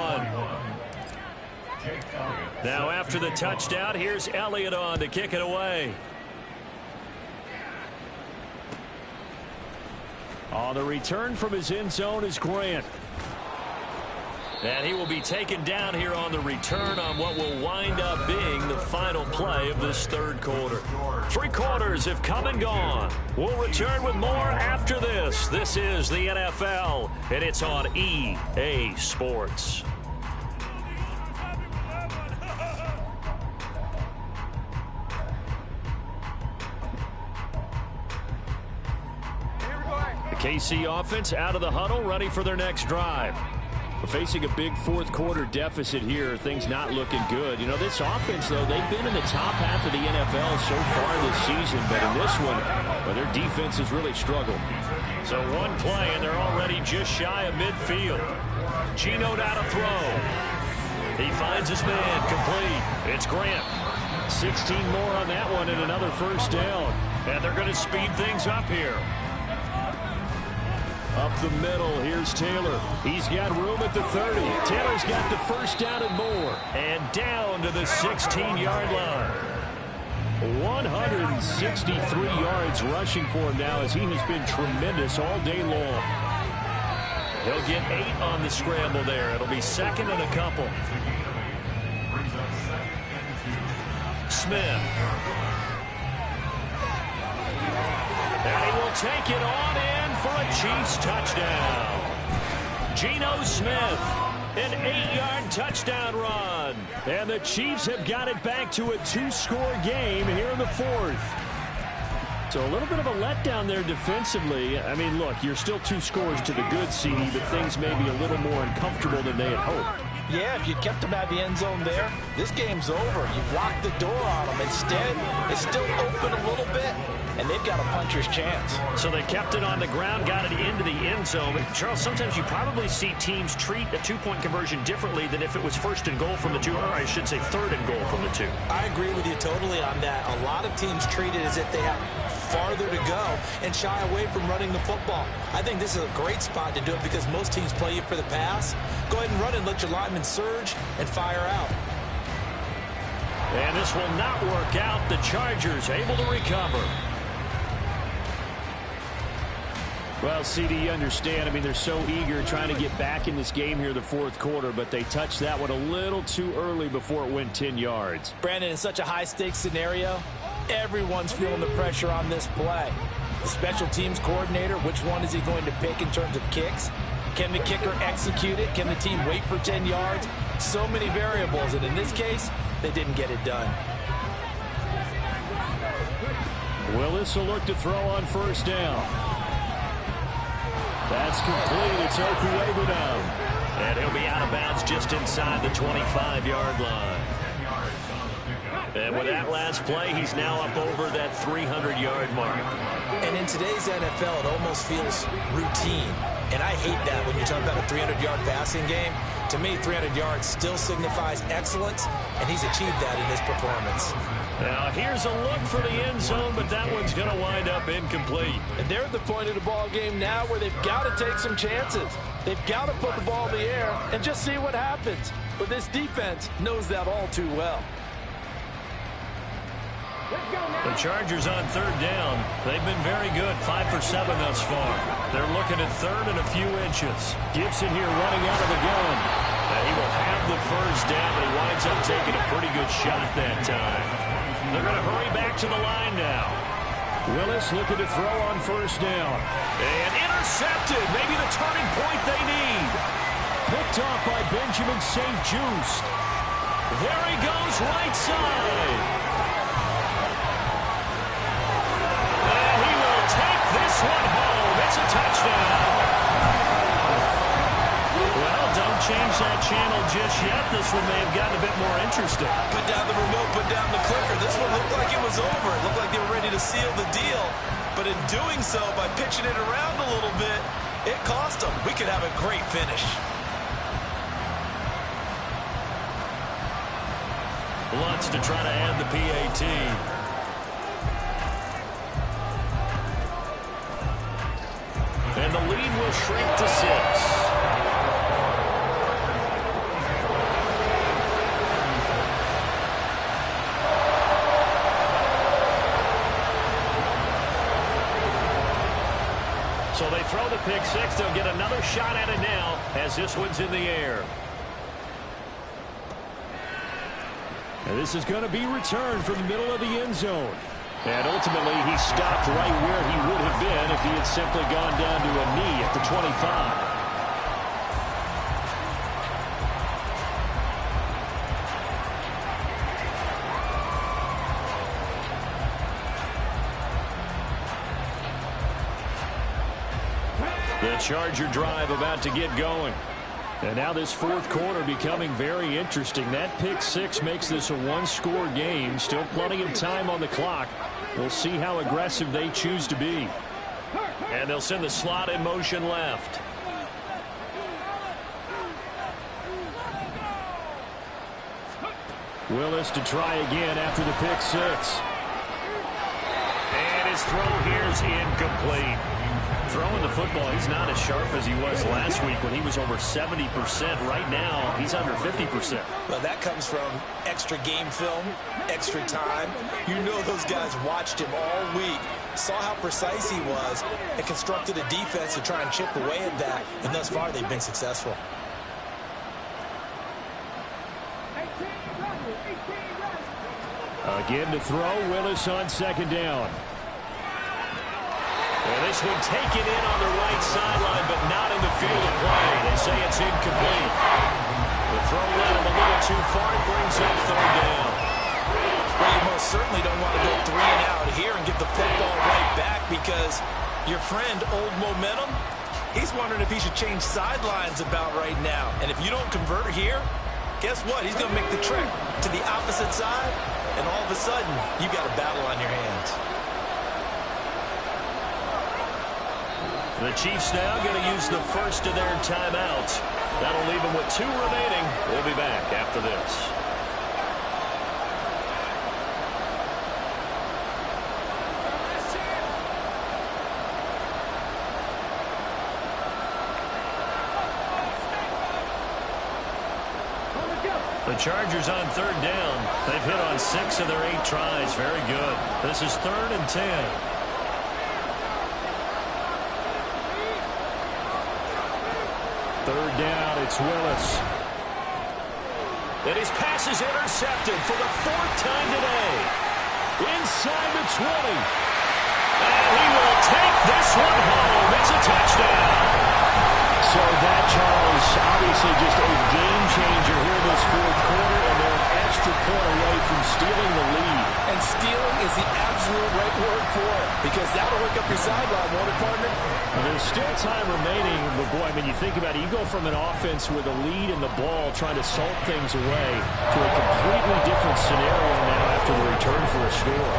Now after the touchdown, here's Elliott on to kick it away. On the return from his end zone is Grant. And he will be taken down here on the return on what will wind up being the final play of this 3rd quarter. 3 quarters have come and gone. We'll return with more after this. This is the NFL, and it's on EA Sports. The KC offense out of the huddle, ready for their next drive. We're facing a big 4th quarter deficit here. Things not looking good. This offense, though, they've been in the top half of the NFL so far this season. But in this one, well, their defense has really struggled. So 1 play, and they're already just shy of midfield. Geno down to throw. He finds his man, complete. It's Grant. 16 more on that one and another 1st down. And they're going to speed things up here. Up the middle, here's Taylor. He's got room at the 30. Taylor's got the 1st down and more. And down to the 16-yard line. 163 yards rushing for him now as he has been tremendous all day long. He'll get 8 on the scramble there. It'll be 2nd and a couple. Smith. And he will take it on in for a Chiefs touchdown. Geno Smith, an 8-yard touchdown run. And the Chiefs have got it back to a 2-score game here in the 4th. So a little bit of a letdown there defensively. I mean, look, you're still 2 scores to the good, CD, but things may be a little more uncomfortable than they had hoped. Yeah, if you kept them at the end zone there, this game's over. You've locked the door on them. Instead, it's still open a little bit, and they've got a puncher's chance. So they kept it on the ground, got it into the end zone. But Charles, sometimes you probably see teams treat a 2-point conversion differently than if it was 1st and goal from the 2, or I should say 3rd and goal from the 2. I agree with you totally on that. A lot of teams treat it as if they have farther to go and shy away from running the football. I think this is a great spot to do it because most teams play you for the pass. Go ahead and run it, let your linemen surge and fire out. And this will not work out. The Chargers able to recover. Well, CD, you understand. I mean, they're so eager trying to get back in this game here in the 4th quarter, but they touched that one a little too early before it went 10 yards. Brandon, in such a high-stakes scenario, everyone's feeling the pressure on this play. The special teams coordinator, which one is he going to pick in terms of kicks? Can the kicker execute it? Can the team wait for 10 yards? So many variables, and in this case, they didn't get it done. Willis will look to throw on first down. That's complete. It's Okuebu down. And he'll be out of bounds just inside the 25-yard line. And with that last play, he's now up over that 300-yard mark. And in today's NFL, it almost feels routine. And I hate that when you talk about a 300-yard passing game. To me, 300 yards still signifies excellence, and he's achieved that in this performance. Now, here's a look for the end zone, but that one's going to wind up incomplete. And they're at the point of the ball game now where they've got to take some chances. They've got to put the ball in the air and just see what happens. But this defense knows that all too well. The Chargers on third down. They've been very good, 5 for 7 thus far. They're looking at third and a few inches. Gibson here running out of the gun. And he will have the first down, but he winds up taking a pretty good shot that time. They're going to hurry back to the line now. Willis looking to throw on first down. And intercepted. Maybe the turning point they need. Picked off by Benjamin St. Juste. There he goes, right side. And he will take this one home. It's a touchdown. Well, don't change that channel just yet. This one may have gotten a bit more interesting. Put down the remote, put down the clicker. This one looked like it was over. It looked like they were ready to seal the deal. But in doing so, by pitching it around a little bit, it cost them. We could have a great finish. Lutz to try to add the PAT. And the lead will shrink to 6. So they throw the pick six. They'll get another shot at it now as this one's in the air. And this is going to be returned from the middle of the end zone. And ultimately, he stopped right where he would have been if he had simply gone down to a knee at the 25. The Charger drive about to get going. And now this fourth quarter becoming very interesting. That pick six makes this a one-score game. Still plenty of time on the clock. We'll see how aggressive they choose to be. And they'll send the slot in motion left. Willis to try again after the pick six. And his throw here is incomplete. Throwing the football, he's not as sharp as he was last week when he was over 70%. Right now, he's under 50%. Well, that comes from extra game film, extra time. You know those guys watched him all week, saw how precise he was, and constructed a defense to try and chip away at that. And thus far, they've been successful. Again to throw, Willis on second down. And this one taken in on the right sideline, but not in the field of play. They say it's incomplete. The throw led him a little too far. It brings up third down. Well, you most certainly don't want to go 3 and out here and get the football right back because your friend, Old Momentum, he's wondering if he should change sidelines about right now. And if you don't convert here, guess what? He's going to make the trek to the opposite side, and all of a sudden, you've got a battle on your hands. The Chiefs now going to use the first of their timeouts. That'll leave them with 2 remaining. We'll be back after this. The Chargers on third down. They've hit on 6 of their 8 tries. Very good. This is 3rd and 10. Third down, it's Willis. And his pass is intercepted for the 4th time today. Inside the 20. And he will take this one home. It's a touchdown. So that, Charles, obviously just a game changer here in this fourth quarter, and they're an extra point away from stealing the lead. And stealing is the absolute right word for it, because that'll wake up your sideline, won't it, partner? Well, there's still time remaining, but boy, I mean, you think about it, you go from an offense with a lead in the ball trying to salt things away to a completely different scenario now after the return for a score.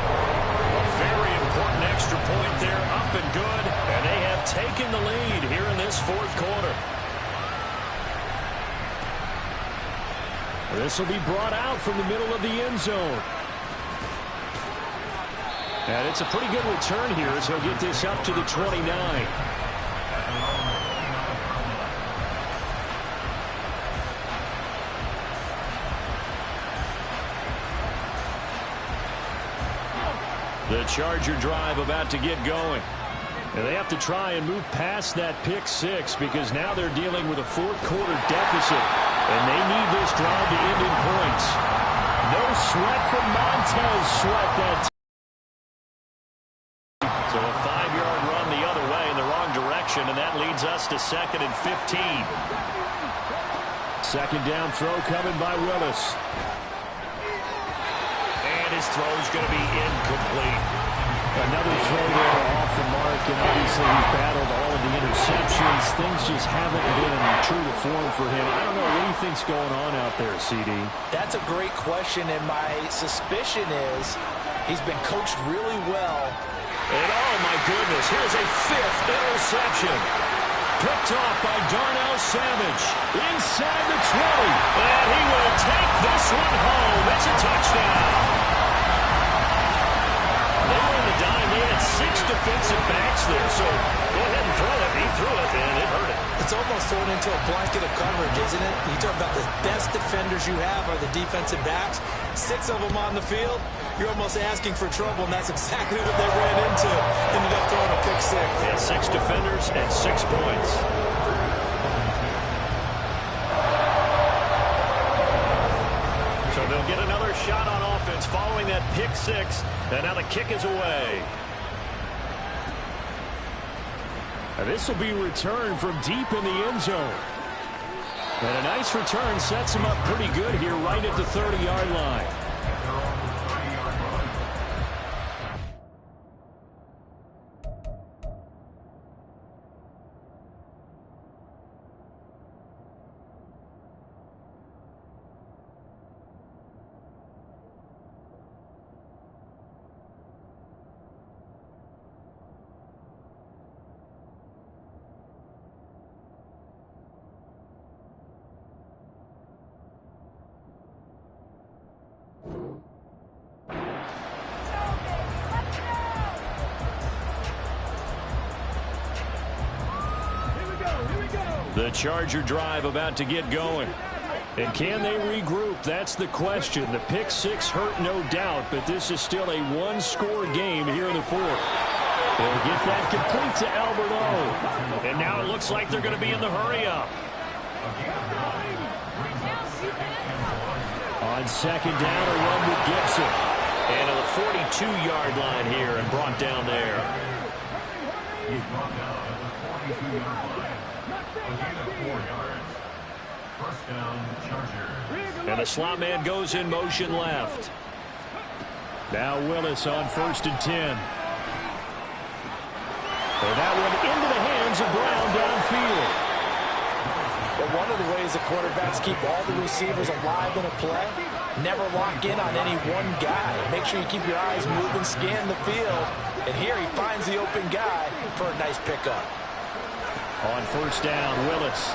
A very important extra point there, up and good, and they have taken the lead here in this fourth quarter. This will be brought out from the middle of the end zone. And it's a pretty good return here as he'll get this up to the 29. The Charger drive about to get going. And they have to try and move past that pick six because now they're dealing with a fourth quarter deficit. And they need this drive to end in points. No sweat from Montez Sweat that time. So a 5-yard run the other way in the wrong direction, and that leads us to 2nd and 15. Second down throw coming by Willis. And his throw's going to be incomplete. Another throw there off the mark, and obviously he's battled all of the interceptions. Things just haven't been true to form for him. I don't know, what do you think's going on out there, CD? That's a great question, and my suspicion is he's been coached really well. And oh my goodness, here's a 5th interception. Picked off by Darnell Savage. Inside the 20. And he will take this one home. It's a touchdown. They were in the dime. They had 6 defensive backs there. So go ahead and throw it. He threw it, and it hurt it. It's almost thrown into a blanket of coverage, isn't it? You talk about the best defenders you have are the defensive backs. 6 of them on the field. You're almost asking for trouble, and that's exactly what they ran into. Ended up throwing a pick six. Yeah, 6 defenders and 6 points. So they'll get another shot on offense following that pick six. And now the kick is away. And this will be returned from deep in the end zone. And a nice return sets him up pretty good here right at the 30-yard line. The Charger drive about to get going. And can they regroup? That's the question. The pick six hurt, no doubt, but this is still a one-score game here in the fourth. They'll get that complete to Albert O. And now it looks like they're going to be in the hurry-up. On second down, a run with Gibson. And to the 42-yard line here and brought down there. He's brought down at the 42-yard line. A gain of 4 yards. First down, Charger. And the slot man goes in motion left. Now Willis on 1st and 10. And that one into the hands of Brown downfield. But one of the ways the quarterbacks keep all the receivers alive in a play, never lock in on any one guy. Make sure you keep your eyes moving, scan the field. And here he finds the open guy for a nice pickup. On 1st down, Willis.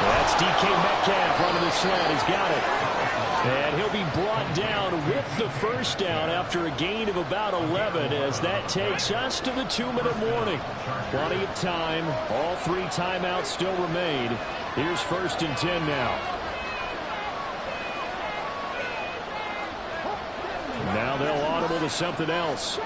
That's DK Metcalf running the slant. He's got it. And he'll be brought down with the first down after a gain of about 11 as that takes us to the 2-minute warning. Plenty of time. All 3 timeouts still remain. Here's 1st and 10 now. Now they'll audible to something else.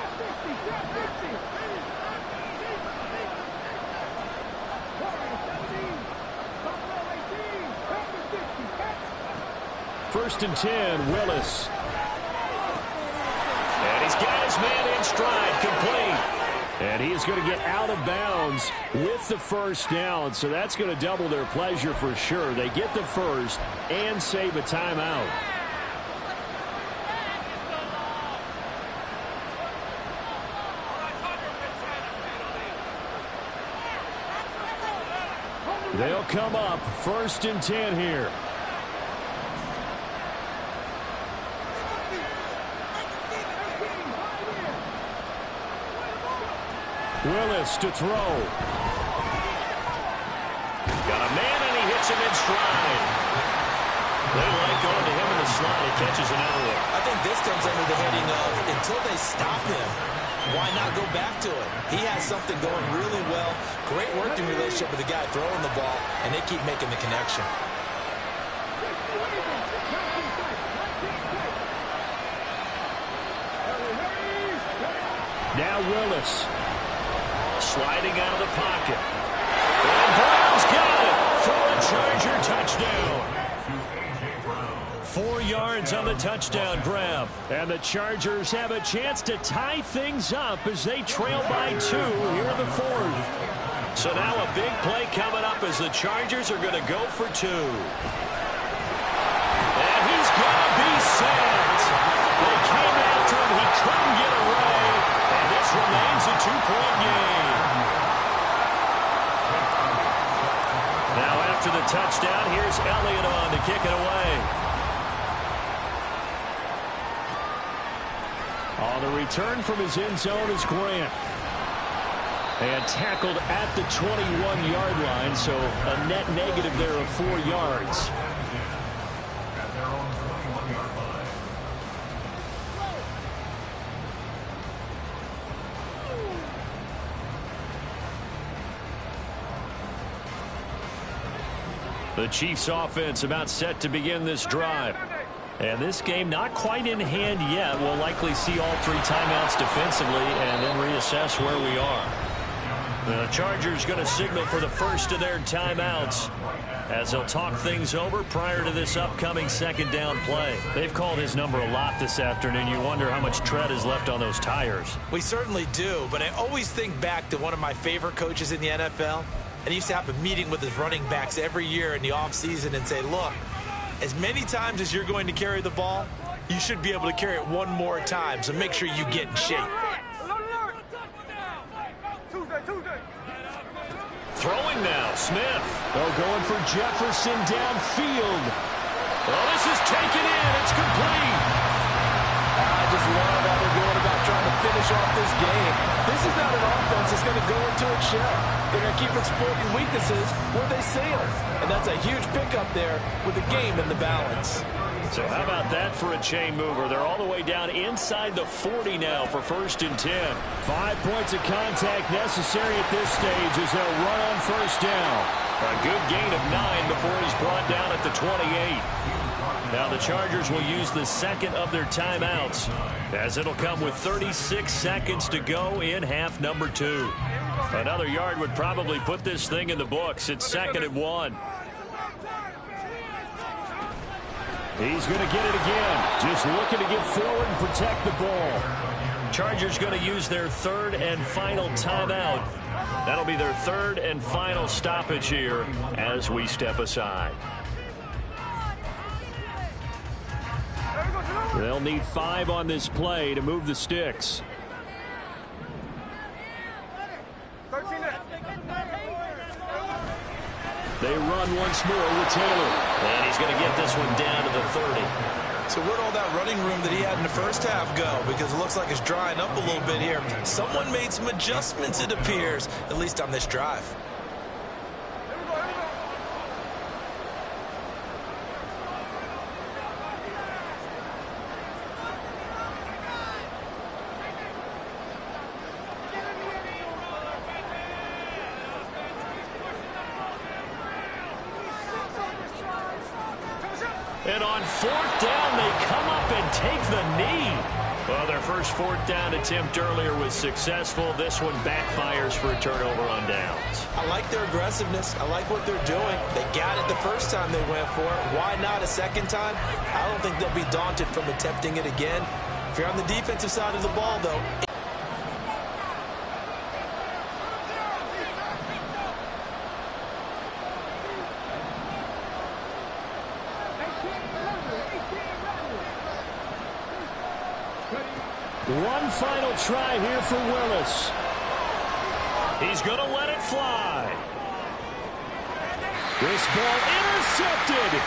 First and 10, Willis. And he's got his man in stride, complete. And he is going to get out of bounds with the first down, so that's going to double their pleasure for sure. They get the first and save a timeout. They'll come up 1st and 10 here. Willis to throw. Got a man, and he hits him in stride. They like going to him in the slot. He catches another one. I think this comes under the heading of until they stop him, why not go back to it? He has something going really well. Great working relationship with the guy throwing the ball, and they keep making the connection. Now Willis. Sliding out of the pocket. And Brown's got it for a Charger touchdown. 4 yards on the touchdown grab. And the Chargers have a chance to tie things up as they trail by 2 here in the 4th. So now a big play coming up as the Chargers are going to go for 2. And he's going to be sacked. They came after him. He couldn't get away. And this remains a 2-point game. Now after the touchdown, here's Elliott on to kick it away. On the return from his end zone is Grant. And tackled at the 21-yard line, so a net negative there of 4 yards. At their own 21-yard line. The Chiefs offense about set to begin this drive. And this game not quite in hand yet. We'll likely see all 3 timeouts defensively and then reassess where we are. The Chargers going to signal for the first of their timeouts as they'll talk things over prior to this upcoming 2nd down play. They've called his number a lot this afternoon. You wonder how much tread is left on those tires. We certainly do, but I always think back to one of my favorite coaches in the NFL. And he used to have a meeting with his running backs every year in the offseason and say, look, as many times as you're going to carry the ball, you should be able to carry it 1 more time, so make sure you get in shape. Throwing now, Smith. Oh, going for Jefferson downfield. Well, this is taken in. It's complete. I just love how they're going about trying to finish off this game. This is not an offense that's going to go into its shell. They're going to keep exploiting weaknesses where they see them. And that's a huge pickup there with the game in the balance. So how about that for a chain mover? They're all the way down inside the 40 now for 1st and 10. 5 points of contact necessary at this stage as they'll run on 1st down. A good gain of 9 before he's brought down at the 28. Now the Chargers will use the 2nd of their timeouts as it'll come with 36 seconds to go in half number 2. Another yard would probably put this thing in the books. It's 2nd and 1. He's going to get it again. Just looking to get forward and protect the ball. Chargers going to use their 3rd and final timeout. That'll be their 3rd and final stoppage here as we step aside. They'll need 5 on this play to move the sticks. They run once more with Taylor. And he's going to get this one down to the 30. So where'd all that running room that he had in the first half go? Because it looks like it's drying up a little bit here. Someone made some adjustments, it appears, at least on this drive. And on 4th down, they come up and take the knee. Well, their first 4th down attempt earlier was successful. This one backfires for a turnover on downs. I like their aggressiveness. I like what they're doing. They got it the first time they went for it. Why not a second time? I don't think they'll be daunted from attempting it again. If you're on the defensive side of the ball, though, One final try here for Willis. He's going to let it fly. This ball intercepted.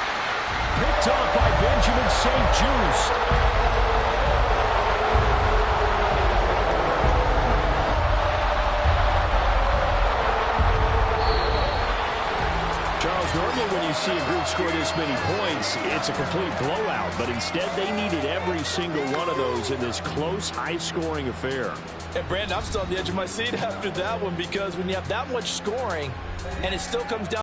Picked off by Benjamin St. Just. Charles, normally when you see a group score this many points, it's a complete blowout. But instead, they needed every single one of those in this close, high-scoring affair. And, Brandon, I'm still on the edge of my seat after that one because when you have that much scoring and it still comes down